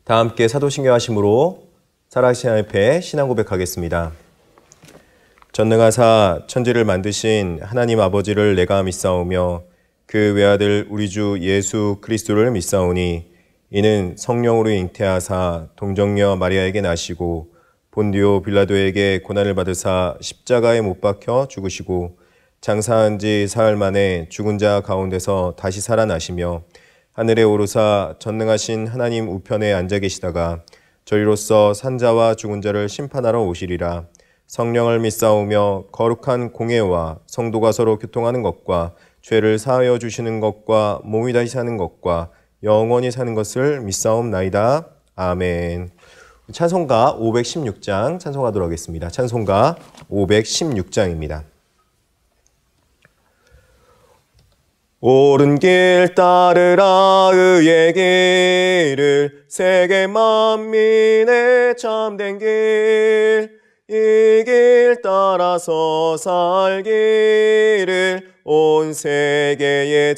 다 함께 사도신경 하심으로 살아계신 하나님 앞에 신앙 고백하겠습니다. 전능하사 천지를 만드신 하나님 아버지를 내가 믿사오며 그 외아들 우리 주 예수 그리스도를 믿사오니 이는 성령으로 잉태하사 동정녀 마리아에게 나시고 본디오 빌라도에게 고난을 받으사 십자가에 못 박혀 죽으시고 장사한 지 사흘 만에 죽은 자 가운데서 다시 살아나시며 하늘에 오르사 전능하신 하나님 우편에 앉아 계시다가 저희로서 산자와 죽은 자를 심판하러 오시리라. 성령을 믿사오며 거룩한 공회와 성도가 서로 교통하는 것과 죄를 사하여 주시는 것과 몸이 다시 사는 것과 영원히 사는 것을 믿사옵나이다. 아멘. 찬송가 516장 찬송하도록 하겠습니다. 찬송가 516장입니다. 옳은 길 따르라 의의 길을 세계 만민의 참된 길 이 길 따라서 살기를 온 세계에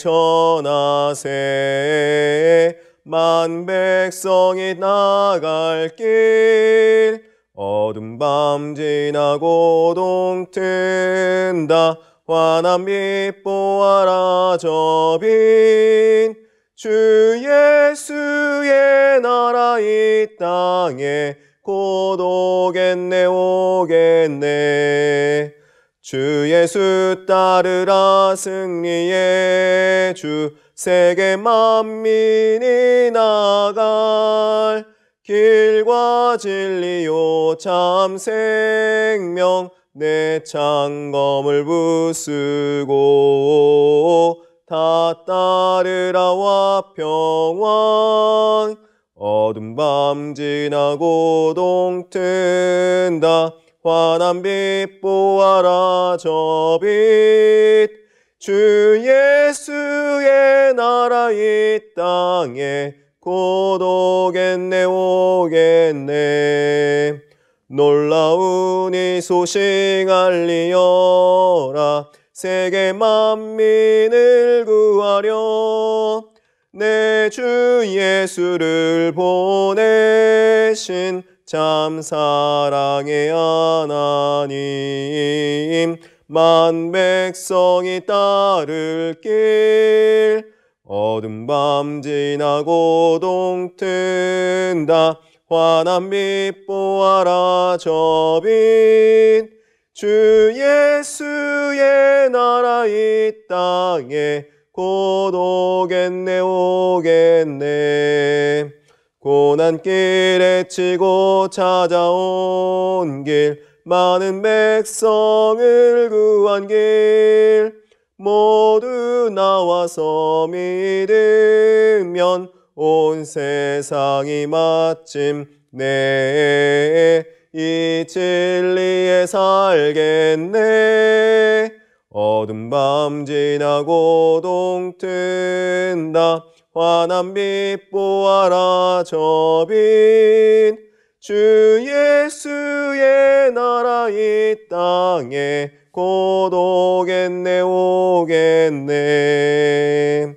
전하세 만 백성이 나갈 길 어둠 밤 지나고 동튼다 환한 빛 보아라 저빈 주 예수의 나라 이 땅에 곧 오겠네 오겠네 주 예수 따르라 승리의 주 세계 만민이 나갈 길과 진리요 참 생명 내 창검을 부수고 다 따르라 화평왕 어둠 밤 지나고 동튼다 환한 빛 보아라 저 빛 주 예수의 나라 이 땅에 곧 오겠네 오겠네 놀라운 이 소식 알리어라 세계 만민을 구하려 내 주 예수를 보내신 참 사랑의 하나님 만 백성이 따를 길 어둠 밤 지나고 동튼다 환한 빛 보아라 저 빛 주 예수의 나라 이 땅에 곧 오겠네 오겠네 고난길에 치고 찾아온 길 많은 백성을 구한 길 모두 나와서 믿으면 온 세상이 마침내 이 진리에 살겠네 어둠 밤 지나고 동튼다 환한 빛 보아라 저 빛 주 예수의 나라 이 땅에 곧 오겠네 오겠네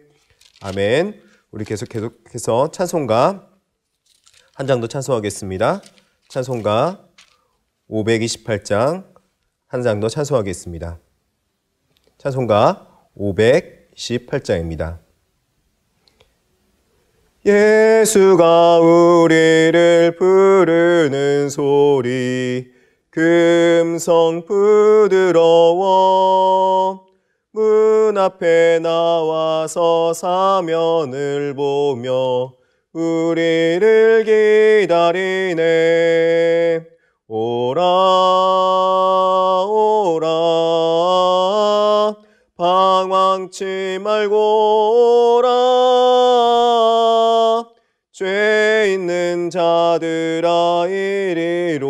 아멘. 우리 계속해서 찬송가 한 장 더 찬송하겠습니다. 찬송가 528장 한 장 더 찬송하겠습니다. 찬송가 528장입니다. 예수가 우리를 부르는 소리 금성 부드러워 문 앞에 나와서 사면을 보며 우리를 기다리네 오라 오라 방황치 말고 오라 죄 있는 자들아 이리로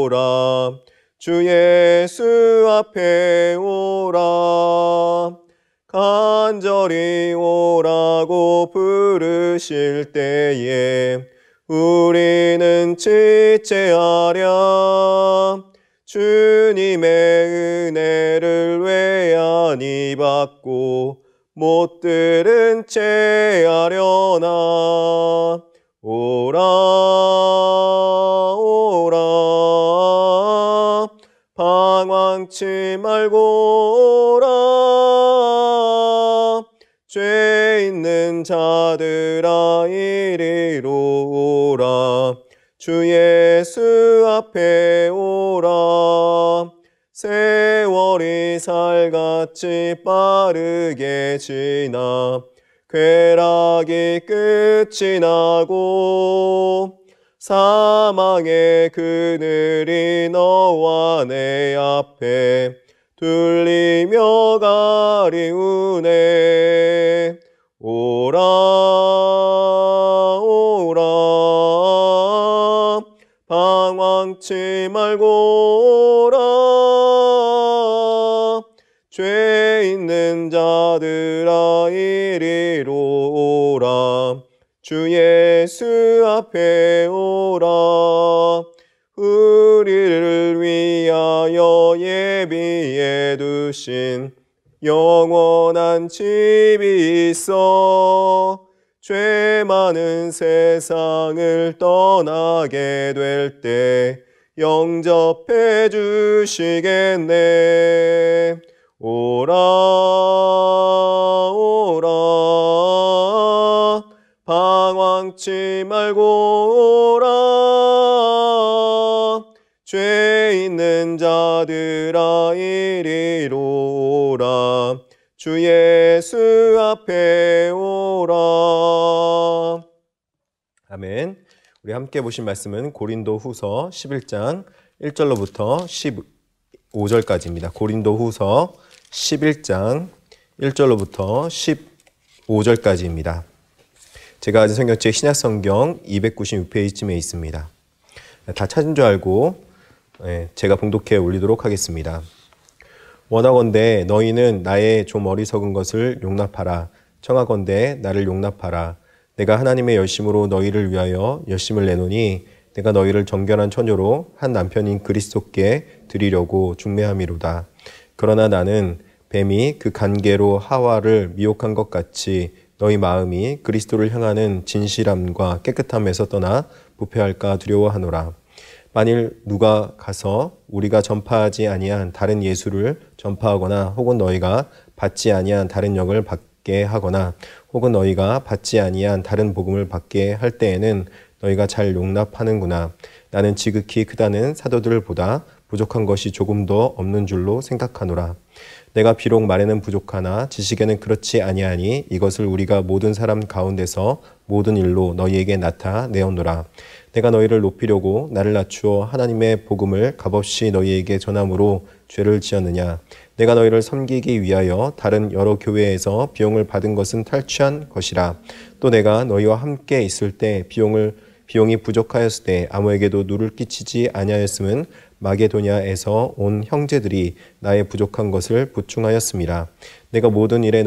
오라 주 예수 앞에 오라 간절히 오라고 부르실 때에 우리는 지체하랴 주님의 은혜를 외안히 받고 못 들은 채 하려나 오라 오라 방황치 말고 오라 죄 있는 자들아 이리로 오라 주 예수 앞에 오라 세월이 살같이 빠르게 지나 쾌락이 끝이 나고 사망의 그늘이 너와 내 앞에 둘리며 가리우네 오라 오라 방황치 말고 오라 죄 있는 자들아 이리로 오라 주 예수 앞에 오라 우리를 위하여 예비해 두신 영원한 집이 있어 죄 많은 세상을 떠나게 될 때 영접해 주시겠네 오라 오라 방황치 말고 오라 죄 있는 자들아 이리로 오라 주 예수 앞에 오라 아멘. 우리 함께 보신 말씀은 고린도 후서 11장 1절로부터 15절까지입니다. 고린도 후서 11장 1절로부터 15절까지입니다. 제가 가진 성경책 신약성경 296페이지쯤에 있습니다. 다 찾은 줄 알고 제가 봉독해 올리도록 하겠습니다. 원하건대 너희는 나의 좀 어리석은 것을 용납하라. 청하건대 나를 용납하라. 내가 하나님의 열심으로 너희를 위하여 열심을 내노니 내가 너희를 정결한 처녀로 한 남편인 그리스도께 드리려고 중매함이로다. 그러나 나는 뱀이 그 간계로 하와를 미혹한 것 같이 너희 마음이 그리스도를 향하는 진실함과 깨끗함에서 떠나 부패할까 두려워하노라. 만일 누가 가서 우리가 전파하지 아니한 다른 예수를 전파하거나 혹은 너희가 받지 아니한 다른 영을 받게 하거나 혹은 너희가 받지 아니한 다른 복음을 받게 할 때에는 너희가 잘 용납하는구나. 나는 지극히 크다는 사도들보다 부족한 것이 조금 더 없는 줄로 생각하노라. 내가 비록 말에는 부족하나 지식에는 그렇지 아니하니 이것을 우리가 모든 사람 가운데서 모든 일로 너희에게 나타내었노라. 내가 너희를 높이려고 나를 낮추어 하나님의 복음을 값없이 너희에게 전함으로 죄를 지었느냐. 내가 너희를 섬기기 위하여 다른 여러 교회에서 비용을 받은 것은 탈취한 것이라. 또 내가 너희와 함께 있을 때 비용이 부족하였을 때 아무에게도 누를 끼치지 아니하였음은 마게도냐에서 온 형제들이 나의 부족한 것을 보충하였습니다. 내가 모든 일에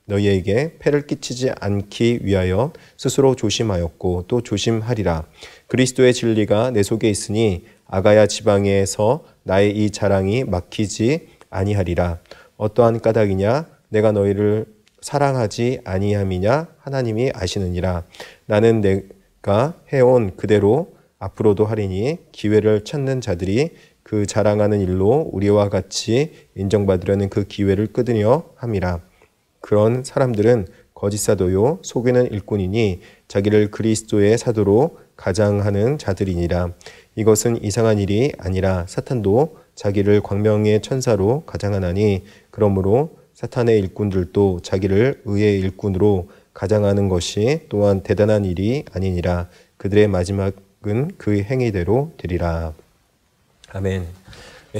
너희에게 폐를 끼치지 않기 위하여 스스로 조심하였고 또 조심하리라. 그리스도의 진리가 내 속에 있으니 아가야 지방에서 나의 이 자랑이 막히지 아니하리라. 어떠한 까닭이냐? 내가 너희를 사랑하지 아니함이냐? 하나님이 아시느니라. 나는 내가 해온 그대로 앞으로도 하리니 기회를 찾는 자들이 그 자랑하는 일로 우리와 같이 인정받으려는 그 기회를 끊으려 함이라. 그런 사람들은 거짓 사도요 속이는 일꾼이니 자기를 그리스도의 사도로 가장하는 자들이니라. 이것은 이상한 일이 아니라 사탄도 자기를 광명의 천사로 가장하나니 그러므로 사탄의 일꾼들도 자기를 의의 일꾼으로 가장하는 것이 또한 대단한 일이 아니니라. 그들의 마지막은 그 행위대로 되리라. 아멘.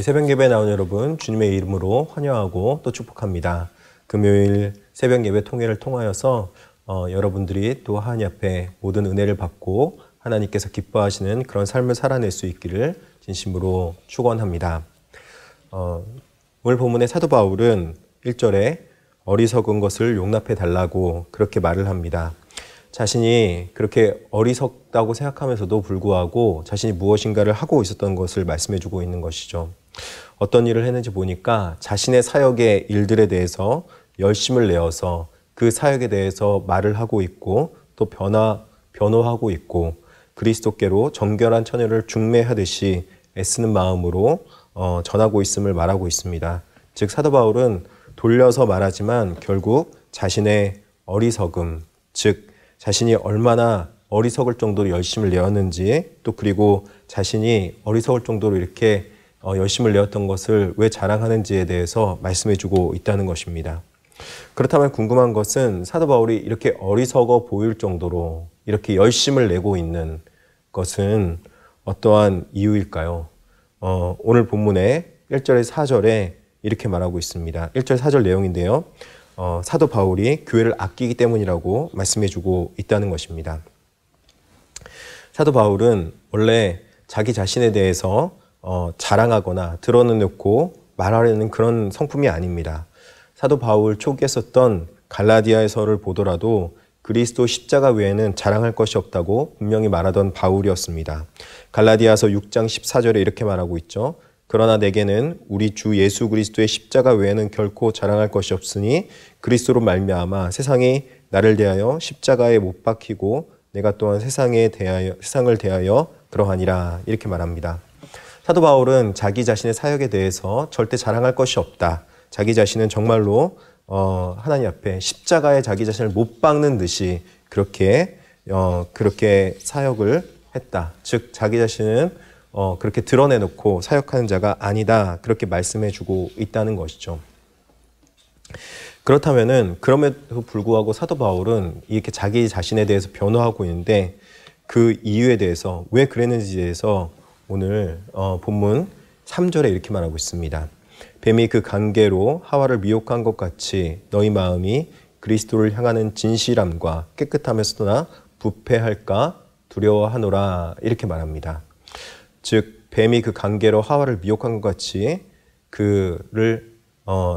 새벽 예배에 나온 여러분 주님의 이름으로 환영하고 또 축복합니다. 금요일 새벽 예배 통회를 통하여서 여러분들이 또 하나님 앞에 모든 은혜를 받고 하나님께서 기뻐하시는 그런 삶을 살아낼 수 있기를 진심으로 축원합니다. 오늘 본문의 사도 바울은 1절에 어리석은 것을 용납해 달라고 그렇게 말을 합니다. 자신이 그렇게 어리석다고 생각하면서도 불구하고 자신이 무엇인가를 하고 있었던 것을 말씀해 주고 있는 것이죠. 어떤 일을 했는지 보니까 자신의 사역의 일들에 대해서 열심을 내어서 그 사역에 대해서 말을 하고 있고 또 변호하고 있고 그리스도께로 정결한 처녀를 중매하듯이 애쓰는 마음으로 전하고 있음을 말하고 있습니다. 즉 사도 바울은 돌려서 말하지만 결국 자신의 어리석음, 즉 자신이 얼마나 어리석을 정도로 열심을 내었는지, 또 그리고 자신이 어리석을 정도로 이렇게 열심을 내었던 것을 왜 자랑하는지에 대해서 말씀해주고 있다는 것입니다. 그렇다면 궁금한 것은 사도 바울이 이렇게 어리석어 보일 정도로 이렇게 열심을 내고 있는 것은 어떠한 이유일까요? 오늘 본문의 1절에 4절에 이렇게 말하고 있습니다. 1절 4절 내용인데요. 사도 바울이 교회를 아끼기 때문이라고 말씀해주고 있다는 것입니다. 사도 바울은 원래 자기 자신에 대해서 자랑하거나 드러내놓고 말하려는 그런 성품이 아닙니다. 사도 바울 초기에 썼던 갈라디아서를 보더라도 그리스도 십자가 외에는 자랑할 것이 없다고 분명히 말하던 바울이었습니다. 갈라디아서 6장 14절에 이렇게 말하고 있죠. 그러나 내게는 우리 주 예수 그리스도의 십자가 외에는 결코 자랑할 것이 없으니 그리스도로 말미암아 세상이 나를 대하여 십자가에 못 박히고 내가 또한 세상을 대하여 그러하니라, 이렇게 말합니다. 사도 바울은 자기 자신의 사역에 대해서 절대 자랑할 것이 없다. 자기 자신은 정말로 하나님 앞에 십자가에 자기 자신을 못 박는 듯이 그렇게 사역을 했다. 즉 자기 자신은 그렇게 드러내놓고 사역하는 자가 아니다. 그렇게 말씀해주고 있다는 것이죠. 그렇다면은 그럼에도 불구하고 사도 바울은 이렇게 자기 자신에 대해서 변호하고 있는데 그 이유에 대해서 왜 그랬는지에 대해서 오늘 본문 3절에 이렇게 말하고 있습니다. 뱀이 그 관계로 하와를 미혹한 것 같이 너희 마음이 그리스도를 향하는 진실함과 깨끗함에서 떠나 부패할까 두려워하노라, 이렇게 말합니다. 즉 뱀이 그 관계로 하와를 미혹한 것 같이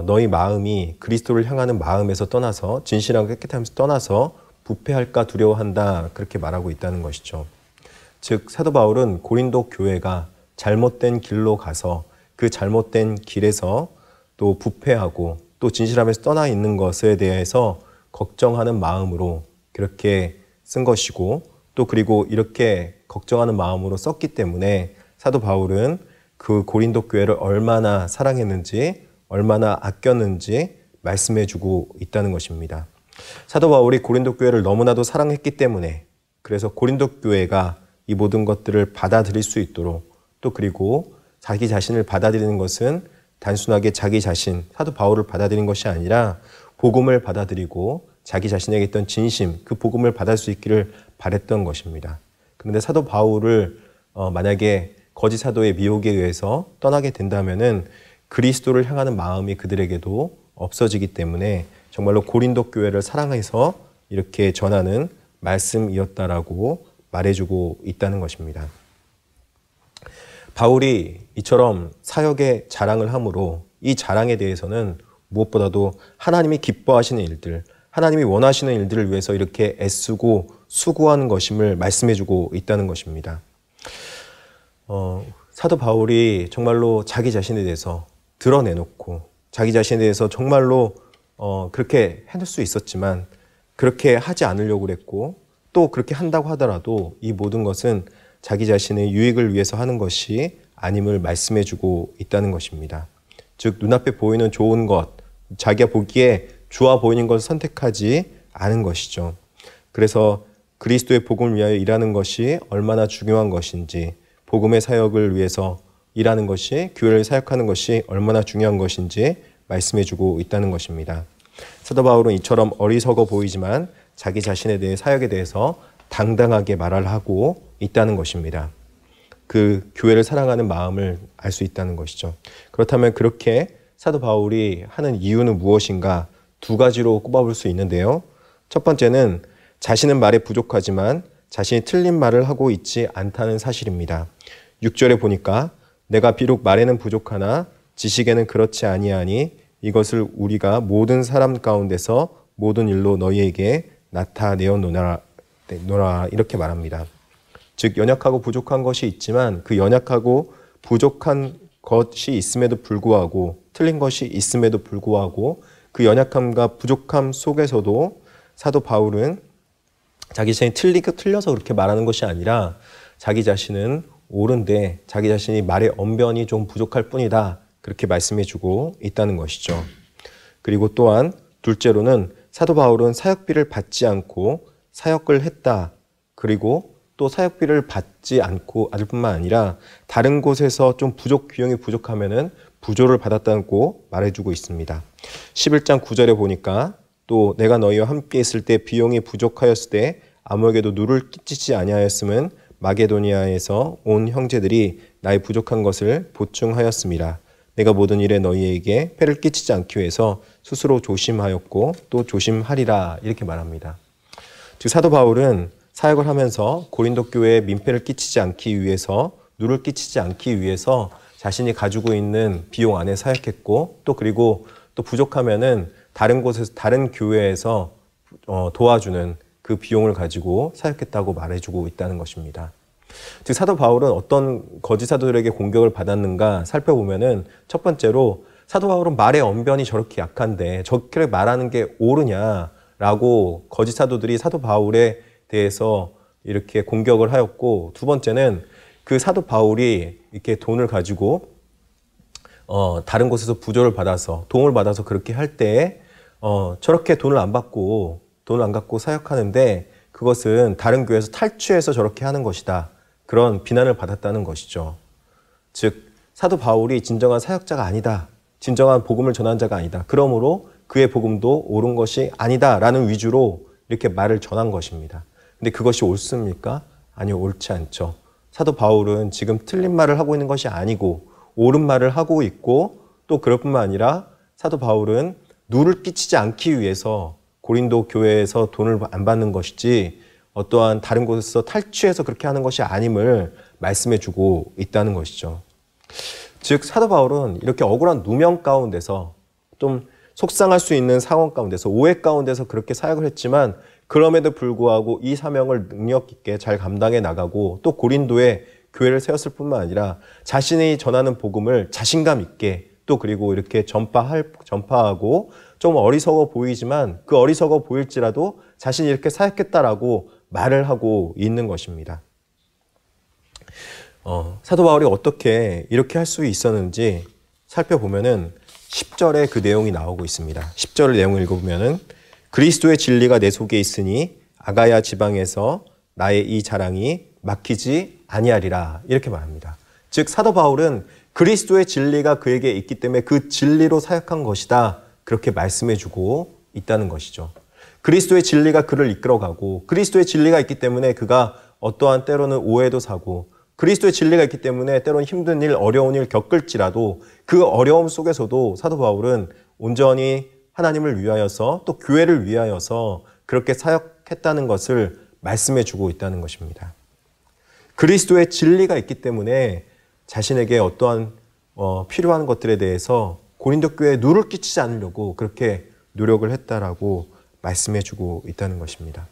너희 마음이 그리스도를 향하는 마음에서 떠나서 진실함과 깨끗함에서 떠나서 부패할까 두려워한다, 그렇게 말하고 있다는 것이죠. 즉 사도 바울은 고린도 교회가 잘못된 길로 가서 그 잘못된 길에서 또 부패하고 또 진실함에서 떠나 있는 것에 대해서 걱정하는 마음으로 그렇게 쓴 것이고, 또 그리고 이렇게 걱정하는 마음으로 썼기 때문에 사도 바울은 그 고린도 교회를 얼마나 사랑했는지 얼마나 아꼈는지 말씀해주고 있다는 것입니다. 사도 바울이 고린도 교회를 너무나도 사랑했기 때문에 그래서 고린도 교회가 이 모든 것들을 받아들일 수 있도록, 또 그리고 자기 자신을 받아들이는 것은 단순하게 자기 자신, 사도 바울을 받아들인 것이 아니라 복음을 받아들이고 자기 자신에게 있던 진심, 그 복음을 받을 수 있기를 바랬던 것입니다. 그런데 사도 바울을 만약에 거짓 사도의 미혹에 의해서 떠나게 된다면은 그리스도를 향하는 마음이 그들에게도 없어지기 때문에 정말로 고린도 교회를 사랑해서 이렇게 전하는 말씀이었다라고 말해주고 있다는 것입니다. 바울이 이처럼 사역의 자랑을 함으로 이 자랑에 대해서는 무엇보다도 하나님이 기뻐하시는 일들, 하나님이 원하시는 일들을 위해서 이렇게 애쓰고 수고하는 것임을 말씀해주고 있다는 것입니다. 사도 바울이 정말로 자기 자신에 대해서 드러내놓고 자기 자신에 대해서 정말로 그렇게 해낼 수 있었지만 그렇게 하지 않으려고 그랬고, 또 그렇게 한다고 하더라도 이 모든 것은 자기 자신의 유익을 위해서 하는 것이 아님을 말씀해주고 있다는 것입니다. 즉 눈앞에 보이는 좋은 것, 자기가 보기에 좋아 보이는 것을 선택하지 않은 것이죠. 그래서 그리스도의 복음을 위하여 일하는 것이 얼마나 중요한 것인지, 복음의 사역을 위해서 일하는 것이, 교회를 사역하는 것이 얼마나 중요한 것인지 말씀해주고 있다는 것입니다. 사도 바울은 이처럼 어리석어 보이지만 자기 자신에 대해 사역에 대해서 당당하게 말을 하고 있다는 것입니다. 그 교회를 사랑하는 마음을 알 수 있다는 것이죠. 그렇다면 그렇게 사도 바울이 하는 이유는 무엇인가? 두 가지로 꼽아볼 수 있는데요. 첫 번째는 자신은 말에 부족하지만 자신이 틀린 말을 하고 있지 않다는 사실입니다. 6절에 보니까 내가 비록 말에는 부족하나 지식에는 그렇지 아니하니 이것을 우리가 모든 사람 가운데서 모든 일로 너희에게 나타내어노라, 이렇게 말합니다. 즉 연약하고 부족한 것이 있지만 그 연약하고 부족한 것이 있음에도 불구하고, 틀린 것이 있음에도 불구하고 그 연약함과 부족함 속에서도 사도 바울은 자기 자신이 틀려서 그렇게 말하는 것이 아니라 자기 자신은 옳은데 자기 자신이 말의 언변이 좀 부족할 뿐이다. 그렇게 말씀해주고 있다는 것이죠. 그리고 또한 둘째로는 사도 바울은 사역비를 받지 않고 사역을 했다. 그리고 또 사역비를 받지 않을 뿐만 아니라 다른 곳에서 좀 비용이 부족하면은 부조를 받았다고 말해주고 있습니다. 11장 9절에 보니까 또 내가 너희와 함께 있을 때 비용이 부족하였을 때 아무에게도 누를 끼치지 아니하였음은 마게도니아에서 온 형제들이 나의 부족한 것을 보충하였습니다. 내가 모든 일에 너희에게 폐를 끼치지 않기 위해서 스스로 조심하였고 또 조심하리라 이렇게 말합니다. 즉 사도 바울은 사역을 하면서 고린도 교회에 민폐를 끼치지 않기 위해서 누를 끼치지 않기 위해서 자신이 가지고 있는 비용 안에 사역했고 또 그리고 또 부족하면은 다른 곳에서 다른 교회에서 도와주는 그 비용을 가지고 사역했다고 말해주고 있다는 것입니다. 즉 사도 바울은 어떤 거짓 사도들에게 공격을 받았는가 살펴보면은 첫 번째로 사도 바울은 말의 언변이 저렇게 약한데 저렇게 말하는 게 옳으냐라고 거짓 사도들이 사도 바울에 대해서 이렇게 공격을 하였고, 두 번째는 그 사도 바울이 이렇게 돈을 가지고 다른 곳에서 부조를 받아서 도움을 받아서 그렇게 할 때에 저렇게 돈을 안 갖고 사역하는데 그것은 다른 교회에서 탈취해서 저렇게 하는 것이다. 그런 비난을 받았다는 것이죠. 즉 사도 바울이 진정한 사역자가 아니다. 진정한 복음을 전한 자가 아니다. 그러므로 그의 복음도 옳은 것이 아니다라는 위주로 이렇게 말을 전한 것입니다. 근데 그것이 옳습니까? 아니요, 옳지 않죠. 사도 바울은 지금 틀린 말을 하고 있는 것이 아니고 옳은 말을 하고 있고 또 그럴 뿐만 아니라 사도 바울은 누를 끼치지 않기 위해서 고린도 교회에서 돈을 안 받는 것이지 어떠한 다른 곳에서 탈취해서 그렇게 하는 것이 아님을 말씀해주고 있다는 것이죠. 즉 사도 바울은 이렇게 억울한 누명 가운데서 좀 속상할 수 있는 상황 가운데서 오해 가운데서 그렇게 사역을 했지만 그럼에도 불구하고 이 사명을 능력 있게 잘 감당해 나가고 또 고린도에 교회를 세웠을 뿐만 아니라 자신이 전하는 복음을 자신감 있게 또 그리고 이렇게 전파하고 좀 어리석어 보이지만 그 어리석어 보일지라도 자신이 이렇게 사역했다라고 말을 하고 있는 것입니다. 사도 바울이 어떻게 이렇게 할 수 있었는지 살펴보면은 10절에 그 내용이 나오고 있습니다. 10절 내용을 읽어보면은 그리스도의 진리가 내 속에 있으니 아가야 지방에서 나의 이 자랑이 막히지 아니하리라 이렇게 말합니다. 즉 사도 바울은 그리스도의 진리가 그에게 있기 때문에 그 진리로 사역한 것이다 그렇게 말씀해주고 있다는 것이죠. 그리스도의 진리가 그를 이끌어가고 그리스도의 진리가 있기 때문에 그가 어떠한 때로는 오해도 사고 그리스도의 진리가 있기 때문에 때로는 힘든 일, 어려운 일 겪을지라도 그 어려움 속에서도 사도 바울은 온전히 하나님을 위하여서 또 교회를 위하여서 그렇게 사역했다는 것을 말씀해주고 있다는 것입니다. 그리스도의 진리가 있기 때문에 자신에게 어떠한 필요한 것들에 대해서 고린도 교회에 누를 끼치지 않으려고 그렇게 노력을 했다라고 말씀해주고 있다는 것입니다.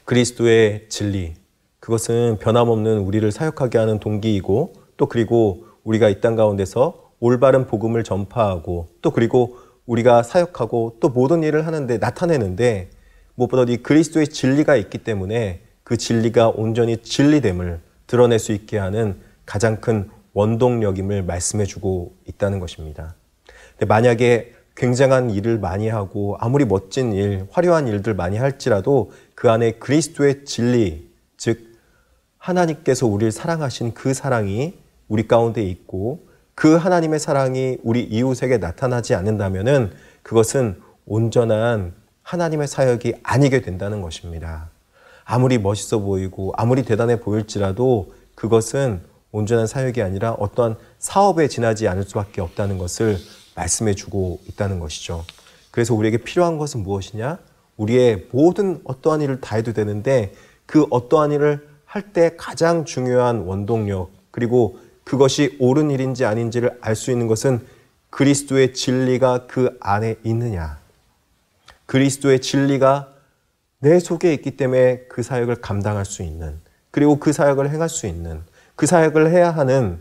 그리스도의 진리, 그것은 변함없는 우리를 사역하게 하는 동기이고 또 그리고 우리가 이 땅 가운데서 올바른 복음을 전파하고 또 그리고 우리가 사역하고 또 모든 일을 하는데 나타내는데 무엇보다 이 그리스도의 진리가 있기 때문에 그 진리가 온전히 진리됨을 드러낼 수 있게 하는 가장 큰 원동력임을 말씀해주고 있다는 것입니다. 근데 만약에 굉장한 일을 많이 하고 아무리 멋진 일, 화려한 일들 많이 할지라도 그 안에 그리스도의 진리, 즉 하나님께서 우리를 사랑하신 그 사랑이 우리 가운데 있고 그 하나님의 사랑이 우리 이웃에게 나타나지 않는다면은 그것은 온전한 하나님의 사역이 아니게 된다는 것입니다. 아무리 멋있어 보이고 아무리 대단해 보일지라도 그것은 온전한 사역이 아니라 어떠한 사업에 지나지 않을 수밖에 없다는 것을 말씀해 주고 있다는 것이죠. 그래서 우리에게 필요한 것은 무엇이냐? 우리의 모든 어떠한 일을 다 해도 되는데 그 어떠한 일을 할 때 가장 중요한 원동력 그리고 그것이 옳은 일인지 아닌지를 알 수 있는 것은 그리스도의 진리가 그 안에 있느냐. 그리스도의 진리가 내 속에 있기 때문에 그 사역을 감당할 수 있는 그리고 그 사역을 행할 수 있는 그 사역을 해야 하는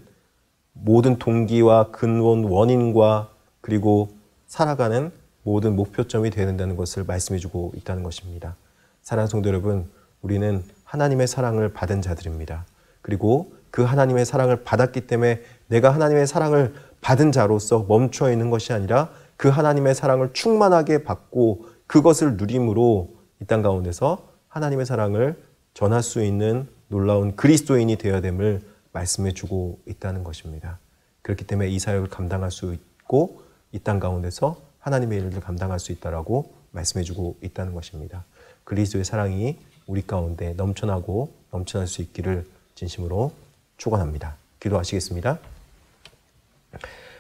모든 동기와 근원, 원인과 그리고 살아가는 모든 목표점이 되야 된다는 것을 말씀해주고 있다는 것입니다. 사랑하는 성도 여러분, 우리는 하나님의 사랑을 받은 자들입니다. 그리고 그 하나님의 사랑을 받았기 때문에 내가 하나님의 사랑을 받은 자로서 멈춰 있는 것이 아니라 그 하나님의 사랑을 충만하게 받고 그것을 누림으로 이 땅 가운데서 하나님의 사랑을 전할 수 있는 놀라운 그리스도인이 되어야 됨을 말씀해 주고 있다는 것입니다. 그렇기 때문에 이 사역을 감당할 수 있고 이 땅 가운데서 하나님의 일을 감당할 수 있다라고 말씀해 주고 있다는 것입니다. 그리스도의 사랑이 우리 가운데 넘쳐나고 넘쳐날 수 있기를 진심으로 축원합니다. 기도하시겠습니다.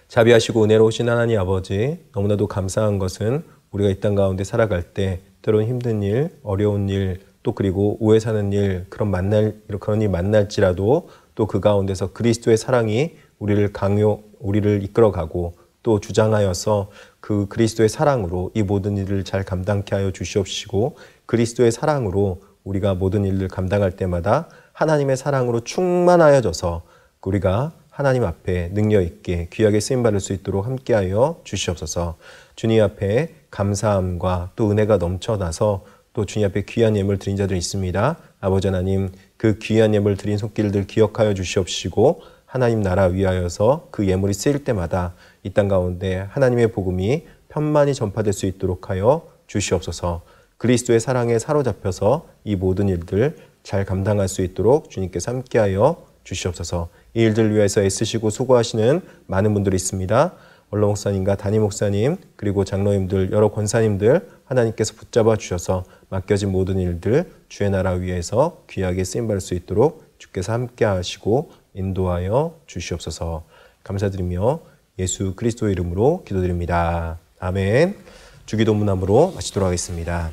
자비하시고 은혜로우신 하나님 아버지, 너무나도 감사한 것은 우리가 이 땅 가운데 살아갈 때 때로는 힘든 일, 어려운 일, 또 그리고 오해 사는 일, 그런 일 만날지라도 또 그 가운데서 그리스도의 사랑이 우리를 이끌어가고 또 주장하여서 그 그리스도의 사랑으로 이 모든 일을 잘 감당케 하여 주시옵시고, 그리스도의 사랑으로 우리가 모든 일을 감당할 때마다 하나님의 사랑으로 충만하여져서 우리가 하나님 앞에 능력 있게 귀하게 쓰임받을 수 있도록 함께하여 주시옵소서. 주님 앞에 감사함과 또 은혜가 넘쳐나서 또 주님 앞에 귀한 예물 드린 자들이 있습니다. 아버지 하나님, 그 귀한 예물 드린 손길들 기억하여 주시옵시고, 하나님 나라 위하여서 그 예물이 쓰일 때마다 이 땅 가운데 하나님의 복음이 편만히 전파될 수 있도록 하여 주시옵소서. 그리스도의 사랑에 사로잡혀서 이 모든 일들 잘 감당할 수 있도록 주님께서 함께하여 주시옵소서. 이 일들 위해서 애쓰시고 수고하시는 많은 분들이 있습니다. 원로 목사님과 담임 목사님, 그리고 장로님들, 여러 권사님들 하나님께서 붙잡아 주셔서 맡겨진 모든 일들 주의 나라 위해서 귀하게 쓰임받을 수 있도록 주께서 함께 하시고 인도하여 주시옵소서. 감사드리며 예수 그리스도의 이름으로 기도드립니다. 아멘. 주기도문함으로 마치도록 하겠습니다.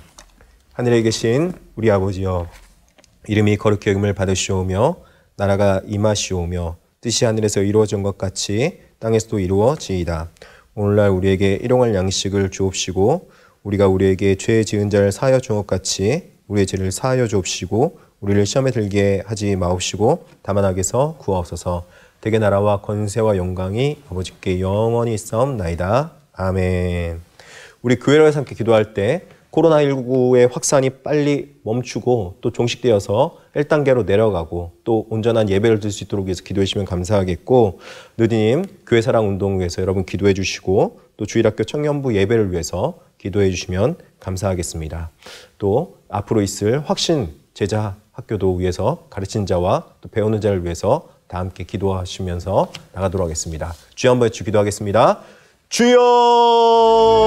하늘에 계신 우리 아버지여, 이름이 거룩히 여김을 받으시오며 나라가 임하시오며 뜻이 하늘에서 이루어진 것 같이 땅에서도 이루어지이다. 오늘날 우리에게 일용할 양식을 주옵시고, 우리가 우리에게 죄 지은 자를 사하여 준 것 같이 우리의 죄를 사하여 주옵시고, 우리를 시험에 들게 하지 마옵시고 다만 악에서 구하옵소서. 대개 나라와 권세와 영광이 아버지께 영원히 있사옵나이다. 아멘. 우리 교회에서 함께 기도할 때 코로나19의 확산이 빨리 멈추고 또 종식되어서 1단계로 내려가고 또 온전한 예배를 드릴 수 있도록 위해서 기도해 주시면 감사하겠고, 느디님 교회 사랑 운동을 위해서 여러분 기도해 주시고, 또 주일학교 청년부 예배를 위해서 기도해 주시면 감사하겠습니다. 또 앞으로 있을 확신 제자 학교도 위해서 가르치는 자와 또 배우는 자를 위해서 다 함께 기도하시면서 나가도록 하겠습니다. 주여 한번 기도하겠습니다. 주여!